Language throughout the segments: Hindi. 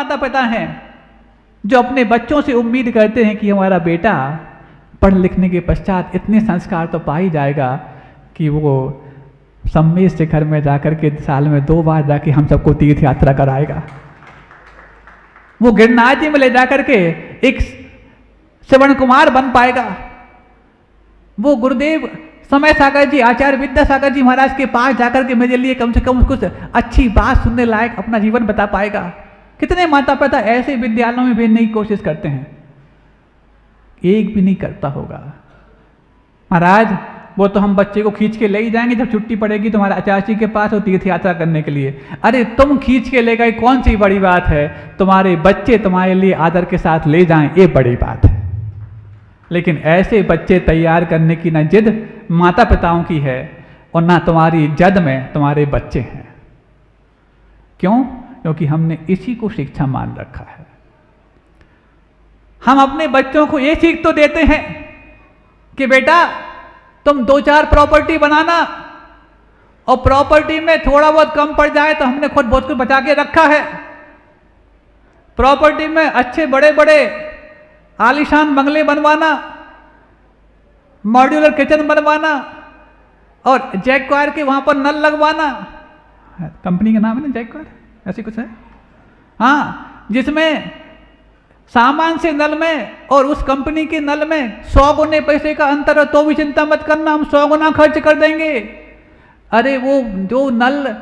माता पिता हैं जो अपने बच्चों से उम्मीद करते हैं कि हमारा बेटा पढ़ लिखने के पश्चात इतने संस्कार तो पा ही जाएगा कि वो सम्मेद शिखर में जाकर के साल में 2 बार जाके हम सबको तीर्थ यात्रा कराएगा, वो गिरनार जी में ले जाकर के एक श्रवण कुमार बन पाएगा, वो गुरुदेव समय सागर जी, आचार्य विद्यासागर जी महाराज के पास जाकर के मेरे लिए कम से कम कुछ अच्छी बात सुनने लायक अपना जीवन बता पाएगा। कितने माता पिता ऐसे विद्यालयों में भेजने की कोशिश करते हैं, एक भी नहीं करता होगा। महाराज वो तो हम बच्चे को खींच के ले ही जाएंगे जब छुट्टी पड़ेगी तुम्हारे आचार्य जी के पास, वो तीर्थ यात्रा करने के लिए। अरे तुम खींच के ले गए कौन सी बड़ी बात है, तुम्हारे बच्चे तुम्हारे लिए आदर के साथ ले जाएं ये बड़ी बात है। लेकिन ऐसे बच्चे तैयार करने की ना जिद माता पिताओं की है और ना तुम्हारी जद में तुम्हारे बच्चे हैं। क्यों? क्योंकि हमने इसी को शिक्षा मान रखा है। हम अपने बच्चों को ये सीख तो देते हैं कि बेटा तुम 2-4 प्रॉपर्टी बनाना, और प्रॉपर्टी में थोड़ा बहुत कम पड़ जाए तो हमने खुद बहुत कुछ बचा के रखा है। प्रॉपर्टी में अच्छे बड़े बड़े आलीशान बंगले बनवाना, मॉड्यूलर किचन बनवाना और जैक्वायर के वहां पर नल लगवाना, कंपनी का नाम है ना जैक्वायर, ऐसे कुछ है, हाँ, जिसमें सामान से नल में और उस कंपनी के नल में 100 गुने पैसे का अंतर है, तो भी चिंता मत करना, हम 100 गुना खर्च कर देंगे। अरे वो जो नल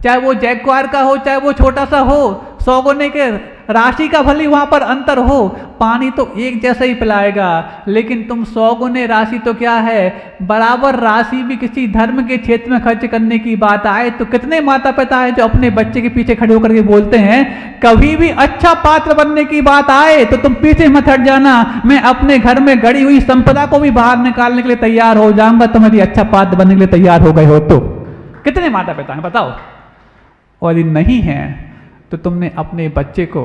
चाहे वो जैक्वायर का हो चाहे वो छोटा सा हो, 100 गुने के राशि का भले वहां पर अंतर हो, पानी तो एक जैसा ही पिलाएगा। लेकिन तुम 100 गुने राशि तो क्या है, बराबर राशि भी किसी धर्म के क्षेत्र में खर्च करने की बात आए तो कितने माता पिता है जो अपने बच्चे के पीछे खड़े होकर के बोलते हैं कभी भी अच्छा पात्र बनने की बात आए तो तुम पीछे मत हट जाना, मैं अपने घर में गड़ी हुई संपदा को भी बाहर निकालने के लिए तैयार हो जाऊंगा, तुम यदि अच्छा पात्र बनने के लिए तैयार हो गए हो तो। कितने माता पिता हैं बताओ? और यदि नहीं है तो तुमने अपने बच्चे को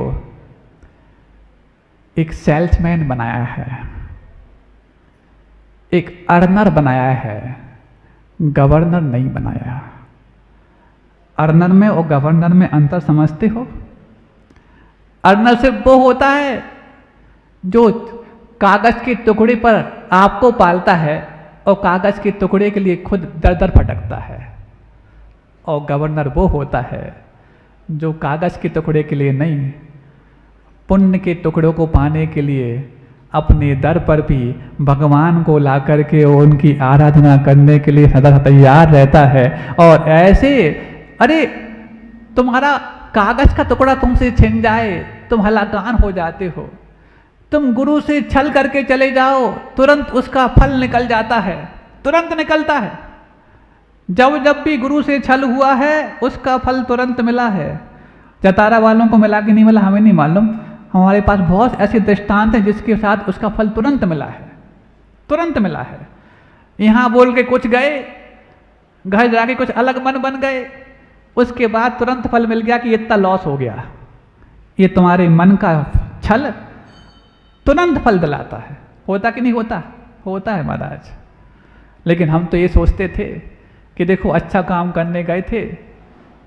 एक सेल्समैन बनाया है, एक अर्नर बनाया है, गवर्नर नहीं बनाया। अर्नर में और गवर्नर में अंतर समझते हो? अर्नर सिर्फ वो होता है जो कागज के टुकड़े पर आपको पालता है और कागज के टुकड़े के लिए खुद दर दर भटकता है, और गवर्नर वो होता है जो कागज के टुकड़े के लिए नहीं, पुण्य के टुकड़ों को पाने के लिए अपने दर पर भी भगवान को ला करके उनकी आराधना करने के लिए सदा तैयार रहता है। और ऐसे, अरे तुम्हारा कागज का टुकड़ा तुमसे छिन जाए तुम हलाकान हो जाते हो, तुम गुरु से छल करके चले जाओ तुरंत उसका फल निकल जाता है, तुरंत निकलता है। जब भी गुरु से छल हुआ है उसका फल तुरंत मिला है। जतारा वालों को मिला कि नहीं मिला हमें नहीं मालूम, हमारे पास बहुत ऐसे दृष्टांत हैं जिसके साथ उसका फल तुरंत मिला है, तुरंत मिला है। यहाँ बोल के कुछ गए, घर जाके कुछ अलग मन बन गए, उसके बाद तुरंत फल मिल गया कि इतना लॉस हो गया। ये तुम्हारे मन का छल तुरंत फल दिलाता है। होता कि नहीं होता? होता है महाराज। लेकिन हम तो ये सोचते थे कि देखो अच्छा काम करने गए थे,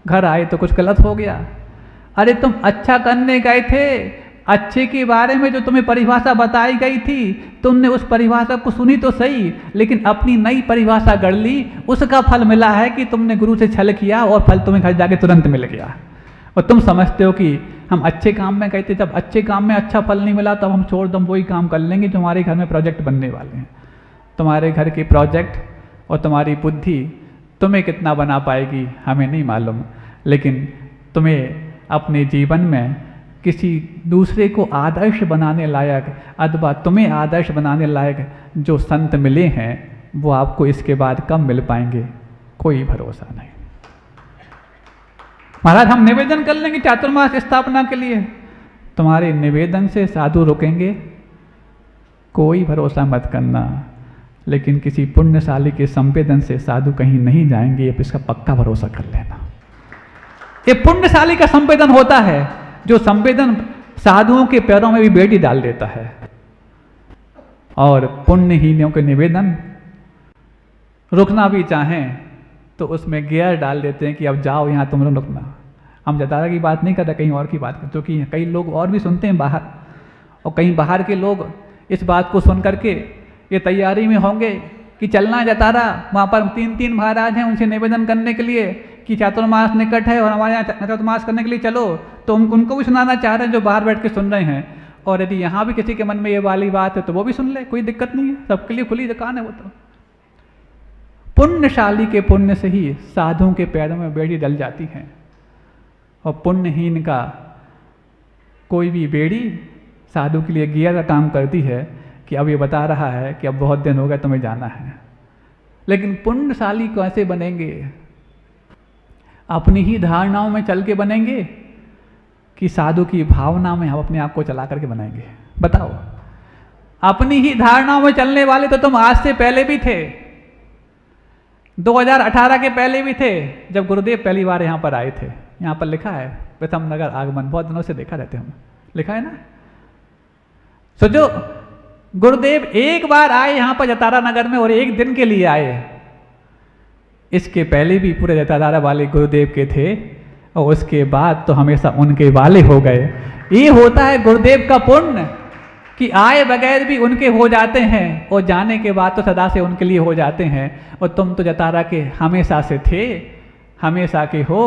घर आए तो कुछ गलत हो गया। अरे तुम अच्छा करने गए थे, अच्छे के बारे में जो तुम्हें परिभाषा बताई गई थी तुमने उस परिभाषा को सुनी तो सही, लेकिन अपनी नई परिभाषा गढ़ ली, उसका फल मिला है कि तुमने गुरु से छल किया और फल तुम्हें घर जाके तुरंत मिल गया। और तुम समझते हो कि हम अच्छे काम में गए थे, जब अच्छे काम में अच्छा फल नहीं मिला तब हम छोड़ दो, वही काम कर लेंगे जो हमारे घर में प्रोजेक्ट बनने वाले हैं। तुम्हारे घर के प्रोजेक्ट और तुम्हारी बुद्धि तुम्हें कितना बना पाएगी हमें नहीं मालूम, लेकिन तुम्हें अपने जीवन में किसी दूसरे को आदर्श बनाने लायक अथवा तुम्हें आदर्श बनाने लायक जो संत मिले हैं वो आपको इसके बाद कब मिल पाएंगे, कोई भरोसा नहीं। महाराज हम निवेदन कर लेंगे चातुर्मास स्थापना के लिए, तुम्हारे निवेदन से साधु रुकेंगे, कोई भरोसा मत करना। लेकिन किसी पुण्यशाली के संवेदन से साधु कहीं नहीं जाएंगे, ये इसका पक्का भरोसा कर लेना। ये पुण्यशाली का संवेदन होता है, जो संवेदन साधुओं के पैरों में भी बेटी डाल देता है। और पुण्यहीनों के निवेदन रुकना भी चाहें तो उसमें गियर डाल देते हैं कि अब जाओ यहाँ तुम लोग रुकना, हम जतारा की बात नहीं कर रहे, कहीं और की बात कर, क्योंकि कई लोग और भी सुनते हैं बाहर, और कहीं बाहर के लोग इस बात को सुन करके ये तैयारी में होंगे कि चलना है जतारा, वहाँ पर 3 महाराज हैं, उनसे निवेदन करने के लिए कि चातुर्मास निकट है और हमारे यहाँ चातुर्मास करने के लिए चलो, तो हम उनको भी सुनाना चाह रहे हैं जो बाहर बैठ के सुन रहे हैं। और यदि यहाँ भी किसी के मन में ये वाली बात है तो वो भी सुन ले, कोई दिक्कत नहीं है, सबके लिए खुली दुकान है वो तो। पुण्यशाली के पुण्य से ही साधुओं के पैरों में बेड़ी डल जाती है, और पुण्यहीन का कोई भी बेड़ी साधु के लिए गियर का काम करती है कि अब ये बता रहा है कि अब बहुत दिन हो गए तुम्हें जाना है। लेकिन पुण्यशाली कैसे बनेंगे? अपनी ही धारणाओं में चल के बनेंगे कि साधु की भावना में हम अपने आप को चला करके बनाएंगे? बताओ। अपनी ही धारणाओं में चलने वाले तो तुम आज से पहले भी थे, 2018 के पहले भी थे, जब गुरुदेव पहली बार यहाँ पर आए थे। यहाँ पर लिखा है प्रथम नगर आगमन, बहुत दिनों से देखा रहते हम, लिखा है ना। सोचो, गुरुदेव एक बार आए यहाँ पर जतारा नगर में और एक दिन के लिए आए। इसके पहले भी पूरे जतारा वाले गुरुदेव के थे, और उसके बाद तो हमेशा उनके वाले हो गए। ये होता है गुरुदेव का पुण्य कि आए बगैर भी उनके हो जाते हैं, और जाने के बाद तो सदा से उनके लिए हो जाते हैं। और तुम तो जतारा के हमेशा से थे, हमेशा के हो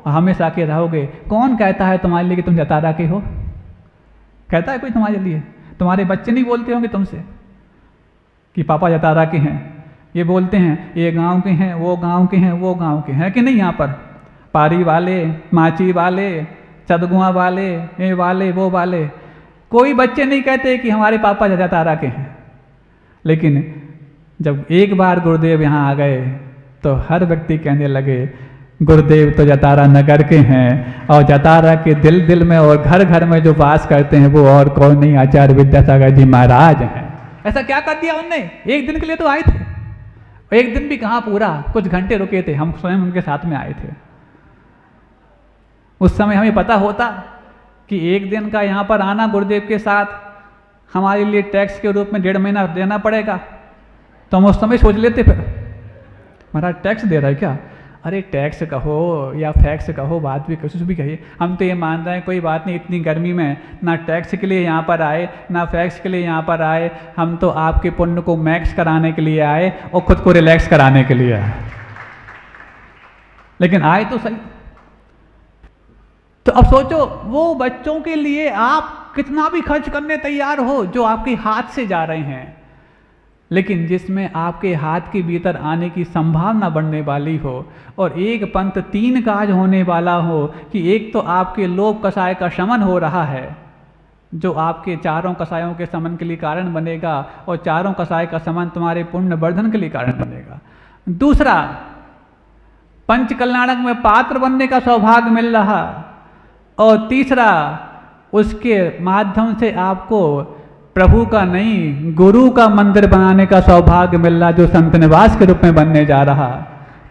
और हमेशा के रहोगे। कौन कहता है तुम्हारे लिए कि तुम जतारा के हो? कहता है कोई तुम्हारे लिए? तुम्हारे बच्चे नहीं बोलते होंगे तुमसे कि पापा जतारा के हैं? ये बोलते हैं ये गांव के हैं, वो गांव के हैं, वो गांव के हैं कि नहीं? यहाँ पर पारी वाले, माची वाले, चदगुआ वाले, ये वाले, वो वाले, कोई बच्चे नहीं कहते कि हमारे पापा जतारा के हैं। लेकिन जब एक बार गुरुदेव यहाँ आ गए तो हर व्यक्ति कहने लगे गुरुदेव तो जतारा नगर के हैं, और जतारा के दिल दिल में और घर घर में जो वास करते हैं वो और कौन नहीं, आचार्य विद्यासागर जी महाराज हैं। ऐसा क्या कर दिया उनने? एक दिन के लिए तो आए थे, एक दिन भी कहाँ पूरा, कुछ घंटे रुके थे, हम स्वयं उनके साथ में आए थे। उस समय हमें पता होता कि एक दिन का यहाँ पर आना गुरुदेव के साथ हमारे लिए टैक्स के रूप में 1.5 महीना देना पड़ेगा, तो हम उस समय सोच लेते फिर महाराज टैक्स दे रहा है क्या? अरे टैक्स कहो या फैक्स कहो, बात भी कुछ भी कहिए, हम तो ये मान रहे हैं कोई बात नहीं, इतनी गर्मी में ना टैक्स के लिए यहाँ पर आए ना फैक्स के लिए यहाँ पर आए, हम तो आपके पुण्य को मैक्स कराने के लिए आए और खुद को रिलैक्स कराने के लिए आए। लेकिन आए तो सही। तो अब सोचो, वो बच्चों के लिए आप कितना भी खर्च करने तैयार हो जो आपके हाथ से जा रहे हैं, लेकिन जिसमें आपके हाथ के भीतर आने की संभावना बढ़ने वाली हो, और एक पंथ 3 काज होने वाला हो कि एक तो आपके लोभ कषाय का शमन हो रहा है, जो आपके चारों कषायों के शमन के लिए कारण बनेगा, और चारों कषाय का शमन तुम्हारे पुण्य वर्धन के लिए कारण बनेगा। दूसरा, पंच कल्याणक में पात्र बनने का सौभाग्य मिल रहा, और तीसरा, उसके माध्यम से आपको प्रभु का नहीं गुरु का मंदिर बनाने का सौभाग्य मिल रहा, जो संत निवास के रूप में बनने जा रहा।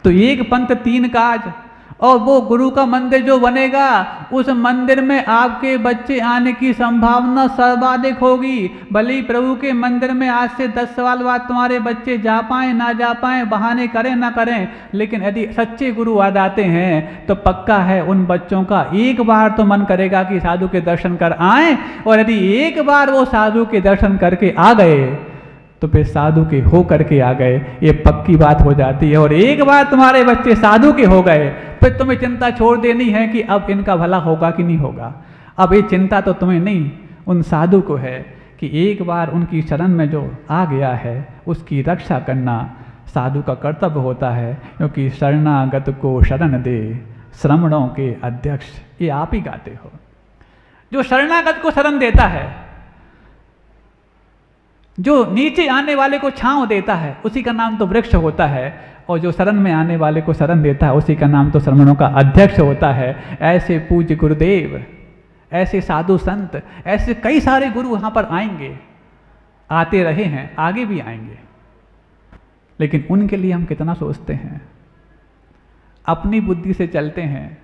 तो एक पंथ 3 काज, और वो गुरु का मंदिर जो बनेगा उस मंदिर में आपके बच्चे आने की संभावना सर्वाधिक होगी। भले ही प्रभु के मंदिर में आज से 10 साल बाद तुम्हारे बच्चे जा पाए ना जा पाए, बहाने करें ना करें, लेकिन यदि सच्चे गुरु आ जाते हैं तो पक्का है उन बच्चों का एक बार तो मन करेगा कि साधु के दर्शन कर आएं, और यदि एक बार वो साधु के दर्शन करके आ गए तो फिर साधु के हो करके आ गए, ये पक्की बात हो जाती है। और एक बार तुम्हारे बच्चे साधु के हो गए फिर तुम्हें चिंता छोड़ देनी है कि अब इनका भला होगा कि नहीं होगा। अब ये चिंता तो तुम्हें नहीं, उन साधु को है कि एक बार उनकी शरण में जो आ गया है उसकी रक्षा करना साधु का कर्तव्य होता है, क्योंकि शरणागत को शरण दे श्रमणों के अध्यक्ष, ये आप ही गाते हो। जो शरणागत को शरण देता है, जो नीचे आने वाले को छांव देता है, उसी का नाम तो वृक्ष होता है, और जो शरण में आने वाले को शरण देता है उसी का नाम तो श्रमणों का अध्यक्ष होता है। ऐसे पूज्य गुरुदेव, ऐसे साधु संत, ऐसे कई सारे गुरु यहाँ पर आएंगे, आते रहे हैं, आगे भी आएंगे, लेकिन उनके लिए हम कितना सोचते हैं? अपनी बुद्धि से चलते हैं।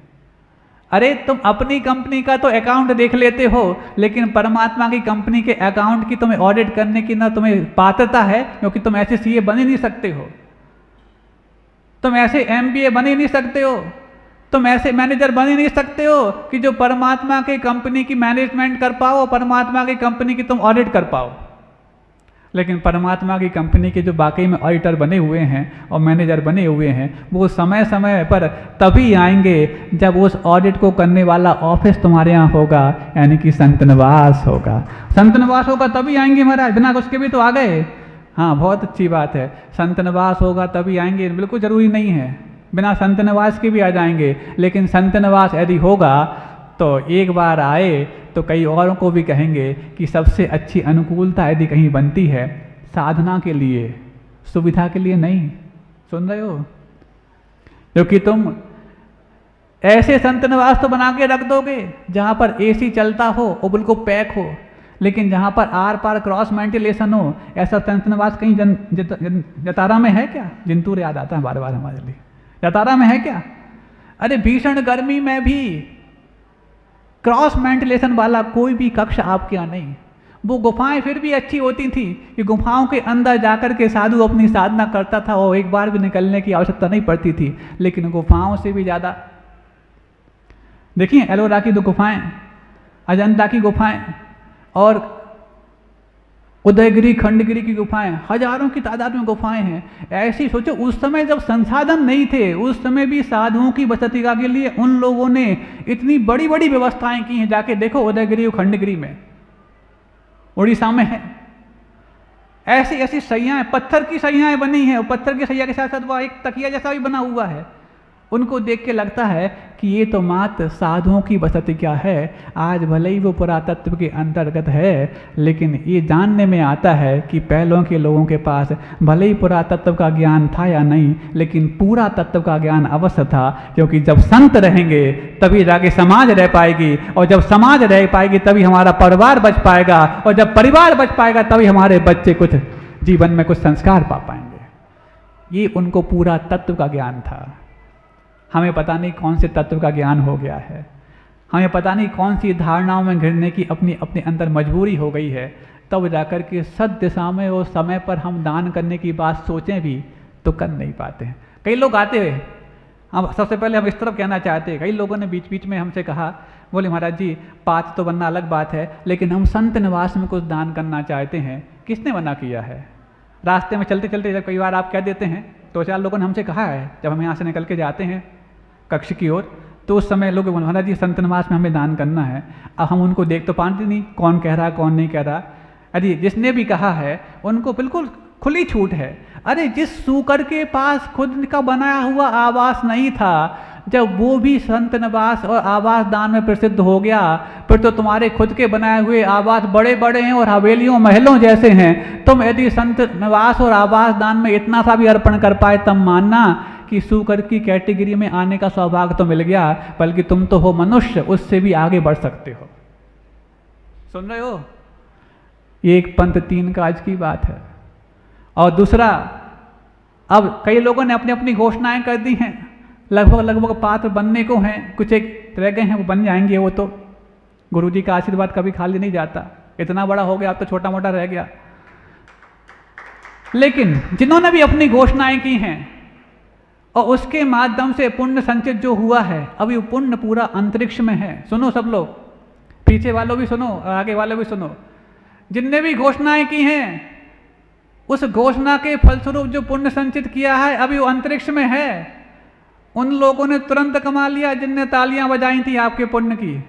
अरे तुम अपनी कंपनी का तो अकाउंट देख लेते हो, लेकिन परमात्मा की कंपनी के अकाउंट की तुम्हें ऑडिट करने की ना तुम्हें पात्रता है, क्योंकि तुम ऐसे सीए बन ही नहीं सकते हो, तुम ऐसे एमबीए बन ही नहीं सकते हो, तुम ऐसे मैनेजर बन ही नहीं सकते हो कि जो परमात्मा के कंपनी की मैनेजमेंट कर पाओ, परमात्मा की कंपनी की तुम ऑडिट कर पाओ। लेकिन परमात्मा की कंपनी के जो वाकई में ऑडिटर बने हुए हैं और मैनेजर बने हुए हैं, वो समय समय पर तभी आएंगे जब उस ऑडिट को करने वाला ऑफिस तुम्हारे यहाँ होगा, यानी कि संतनवास होगा। संतनवास होगा तभी आएंगे महाराज, बिना उसके भी तो आ गए। हाँ, बहुत अच्छी बात है, संतनवास होगा तभी आएंगे, बिल्कुल ज़रूरी नहीं है, बिना संतनवास के भी आ जाएंगे। लेकिन संतनवास यदि होगा तो एक बार आए तो कई औरों को भी कहेंगे कि सबसे अच्छी अनुकूलता यदि कहीं बनती है साधना के लिए, सुविधा के लिए नहीं। सुन रहे हो? क्योंकि तुम ऐसे संतनवास तो बना के रख दोगे जहाँ पर एसी चलता हो और बिल्कुल पैक हो, लेकिन जहाँ पर आर पार क्रॉस वेंटिलेशन हो, ऐसा संतनवास कहीं जतारा में है क्या? जिंतूर याद आता है बार बार हमारे लिए। जतारा में है क्या? अरे भीषण गर्मी में भी क्रॉस वेंटिलेशन वाला कोई भी कक्ष आपके यहाँ नहीं। वो गुफाएं फिर भी अच्छी होती थी कि गुफाओं के अंदर जाकर के साधु अपनी साधना करता था और एक बार भी निकलने की आवश्यकता नहीं पड़ती थी। लेकिन गुफाओं से भी ज़्यादा देखिए, एलोरा की 2 गुफाएं, अजंता की गुफाएं और उदयगिरी खंडगिरी की गुफाएं, हजारों की तादाद में गुफाएं हैं। ऐसी सोचो, उस समय जब संसाधन नहीं थे, उस समय भी साधुओं की बसतिका के लिए उन लोगों ने इतनी बड़ी बड़ी व्यवस्थाएं की हैं। जाके देखो उदयगिरी और खंडगिरी में, उड़ीसा में है, ऐसी ऐसी सैयाएं, पत्थर की सैयाएं बनी हैं, और पत्थर की सैया के साथ साथ वह एक तकिया जैसा भी बना हुआ है। उनको देख के लगता है कि ये तो मात्र साधुओं की बसतिका है। आज भले ही वो पुरातत्व के अंतर्गत है, लेकिन ये जानने में आता है कि पहलों के लोगों के पास भले ही पुरातत्व का ज्ञान था या नहीं, लेकिन पूरा तत्व का ज्ञान अवश्य था। क्योंकि जब संत रहेंगे तभी जाके समाज रह पाएगी, और जब समाज रह पाएगी तभी हमारा परिवार बच पाएगा, और जब परिवार बच पाएगा तभी हमारे बच्चे कुछ जीवन में कुछ संस्कार पा पाएंगे। ये उनको पूरा तत्व का ज्ञान था। हमें पता नहीं कौन से तत्व का ज्ञान हो गया है, हमें पता नहीं कौन सी धारणाओं में घिरने की अपने अंदर मजबूरी हो गई है, तब जाकर के सद दिशा में और समय पर हम दान करने की बात सोचें भी तो कर नहीं पाते हैं। कई लोग आते हुए, हम सबसे पहले हम इस तरफ कहना चाहते हैं, कई लोगों ने बीच बीच में हमसे कहा, बोले महाराज जी पात्र तो बनना अलग बात है, लेकिन हम संत निवास में कुछ दान करना चाहते हैं। किसने मना किया है? रास्ते में चलते चलते जब कई बार आप कह देते हैं, 2-4 लोगों ने हमसे कहा है, जब हम यहाँ से निकल के जाते हैं कक्ष की ओर, तो उस समय लोग महाराज जी संत निवास में हमें दान करना है। अब हम उनको देख तो पाते नहीं कौन कह रहा कौन नहीं कह रहा। अरे जिसने भी कहा है उनको बिल्कुल खुली छूट है। अरे जिस सूकर के पास खुद का बनाया हुआ आवास नहीं था, जब वो भी संत निवास और आवास दान में प्रसिद्ध हो गया, फिर तो तुम्हारे खुद के बनाए हुए आवास बड़े बड़े हैं और हवेलियों महलों जैसे हैं। तुम यदि संत निवास और आवास दान में इतना सा भी अर्पण कर पाए, तब मानना कि सूकर की कैटेगरी में आने का सौभाग्य तो मिल गया, बल्कि तुम तो हो मनुष्य, उससे भी आगे बढ़ सकते हो। सुन रहे हो? ये एक पंथ 3 काज की बात है। और दूसरा, अब कई लोगों ने अपनी अपनी घोषणाएं कर दी हैं, लगभग पात्र बनने को हैं, कुछ एक रह गए हैं, वो बन जाएंगे। वो तो गुरुजी का आशीर्वाद कभी खाली नहीं जाता, इतना बड़ा हो गया अब तो छोटा मोटा रह गया। लेकिन जिन्होंने भी अपनी घोषणाएं की हैं और उसके माध्यम से पुण्य संचित जो हुआ है, अभी वो पुण्य पूरा अंतरिक्ष में है। सुनो सब लोग, पीछे वालों भी सुनो और आगे वाले भी सुनो। जिनने भी घोषणाएं की हैं, उस घोषणा के फलस्वरूप जो पुण्य संचित किया है, अभी वो अंतरिक्ष में है। उन लोगों ने तुरंत कमा लिया जिनने तालियां बजाई थी आपके पुण्य की,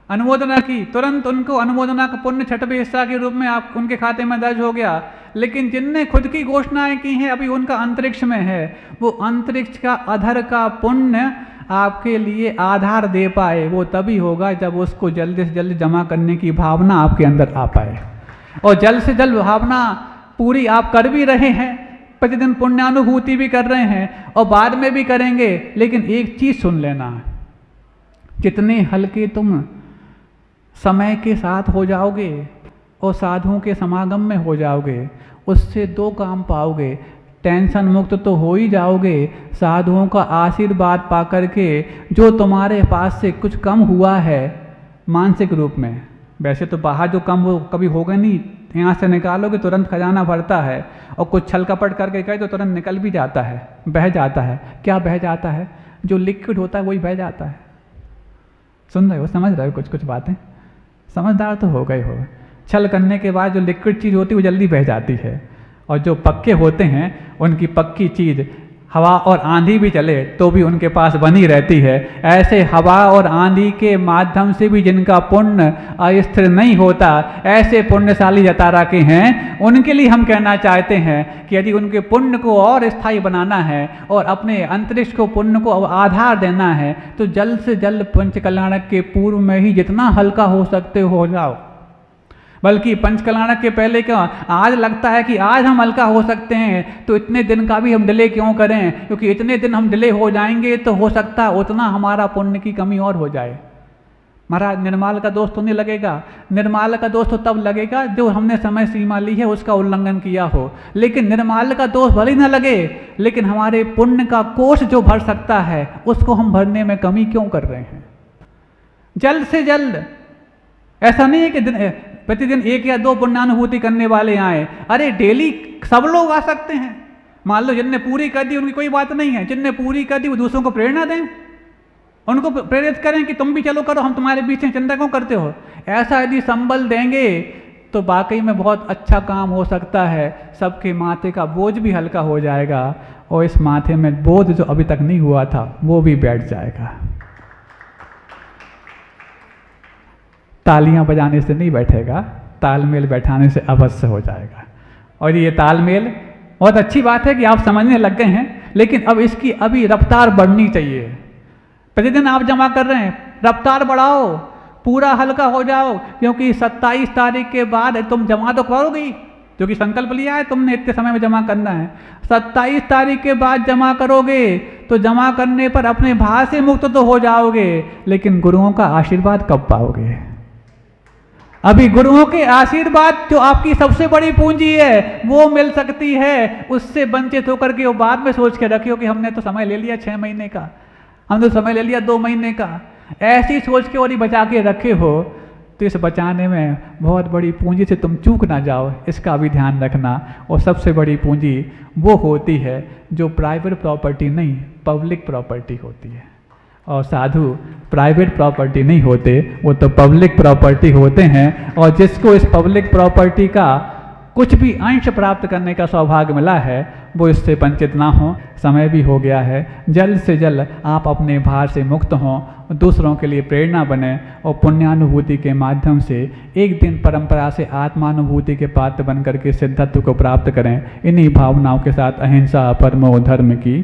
अनुमोदना की, तुरंत उनको अनुमोदना का पुण्य 6वें हिस्सा के रूप में आप उनके खाते में दर्ज हो गया। लेकिन जिनने खुद की घोषणाएं की हैं, अभी उनका अंतरिक्ष में है। वो अंतरिक्ष का अधर का पुण्य आपके लिए आधार दे पाए, वो तभी होगा जब उसको जल्दी से जल्दी जमा करने की भावना आपके अंदर आ पाए। और जल्द से जल्द भावना पूरी आप कर भी रहे हैं, प्रतिदिन पुण्यानुभूति भी कर रहे हैं और बाद में भी करेंगे। लेकिन एक चीज सुन लेना, जितने हल्के तुम समय के साथ हो जाओगे और साधुओं के समागम में हो जाओगे, उससे 2 काम पाओगे। टेंशन मुक्त तो हो ही जाओगे, साधुओं का आशीर्वाद पा करके जो तुम्हारे पास से कुछ कम हुआ है मानसिक रूप में, वैसे तो बाहर जो कम वो कभी होगा नहीं, यहाँ से निकालोगे तुरंत खजाना भरता है, और कुछ छल कपट करके कहे तो तुरंत निकल भी जाता है, बह जाता है। क्या बह जाता है? जो लिक्विड होता है वही बह जाता है। सुन रहे हो, समझ रहे हो कुछ कुछ बातें? समझदार तो हो गए हो। छल करने के बाद जो लिक्विड चीज़ होती है वो जल्दी बह जाती है, और जो पक्के होते हैं उनकी पक्की चीज़ हवा और आंधी भी चले तो भी उनके पास बनी रहती है। ऐसे हवा और आंधी के माध्यम से भी जिनका पुण्य अस्थिर नहीं होता, ऐसे पुण्यशाली जतारा के हैं, उनके लिए हम कहना चाहते हैं कि यदि उनके पुण्य को और स्थायी बनाना है और अपने अंतरिक्ष को पुण्य को आधार देना है तो जल्द से जल्द पंचकल्याणक के पूर्व में ही जितना हल्का हो सकते हो जाओ। बल्कि पंचकल्याणक के पहले क्या, आज लगता है कि आज हम हल्का हो सकते हैं तो इतने दिन का भी हम डिले क्यों करें, क्योंकि इतने दिन हम डिले हो जाएंगे तो हो सकता है उतना हमारा पुण्य की कमी और हो जाए। महाराज निर्माल का दोष तो नहीं लगेगा, निर्माल का दोष तो तब लगेगा जो हमने समय सीमा ली है उसका उल्लंघन किया हो। लेकिन निर्माल का दोष भले न लगे, लेकिन हमारे पुण्य का कोष जो भर सकता है उसको हम भरने में कमी क्यों कर रहे हैं? जल्द से जल्द, ऐसा नहीं है कि प्रतिदिन 1 या 2 पुण्यानुभूति करने वाले आए, अरे डेली सब लोग आ सकते हैं। मान लो जिनने पूरी कर दी उनकी कोई बात नहीं है, जिनने पूरी कर दी वो दूसरों को प्रेरणा दें, उनको प्रेरित करें कि तुम भी चलो करो, हम तुम्हारे बीच में, चिंता क्यों करते हो। ऐसा यदि संबल देंगे तो वाकई में बहुत अच्छा काम हो सकता है। सबके माथे का बोझ भी हल्का हो जाएगा और इस माथे में बोझ जो अभी तक नहीं हुआ था वो भी बैठ जाएगा। तालियां बजाने से नहीं बैठेगा, तालमेल बैठाने से अवश्य हो जाएगा। और ये तालमेल बहुत अच्छी बात है कि आप समझने लग गए हैं, लेकिन अब इसकी अभी रफ्तार बढ़नी चाहिए। प्रतिदिन आप जमा कर रहे हैं, रफ्तार बढ़ाओ, पूरा हल्का हो जाओ, क्योंकि 27 तारीख के बाद तुम जमा तो करोगी, क्योंकि संकल्प लिया है तुमने इतने समय में जमा करना है। 27 तारीख के बाद जमा करोगे तो जमा करने पर अपने भार से मुक्त तो हो जाओगे, लेकिन गुरुओं का आशीर्वाद कब पाओगे? अभी गुरुओं के आशीर्वाद जो आपकी सबसे बड़ी पूंजी है वो मिल सकती है, उससे वंचित होकर के वो बाद में सोच के रखियो कि हमने तो समय ले लिया 6 महीने का, हमने तो समय ले लिया 2 महीने का, ऐसी सोच के और ही बचा के रखे हो तो इस बचाने में बहुत बड़ी पूंजी से तुम चूक ना जाओ, इसका भी ध्यान रखना। और सबसे बड़ी पूंजी वो होती है जो प्राइवेट प्रॉपर्टी नहीं, पब्लिक प्रॉपर्टी होती है। और साधु प्राइवेट प्रॉपर्टी नहीं होते, वो तो पब्लिक प्रॉपर्टी होते हैं। और जिसको इस पब्लिक प्रॉपर्टी का कुछ भी अंश प्राप्त करने का सौभाग्य मिला है वो इससे वंचित ना हो। समय भी हो गया है, जल्द से जल्द आप अपने भार से मुक्त हों, दूसरों के लिए प्रेरणा बने और पुण्यानुभूति के माध्यम से एक दिन परंपरा से आत्मानुभूति के पात्र बनकर के सिद्धत्व को प्राप्त करें। इन्हीं भावनाओं के साथ अहिंसा परमो धर्म की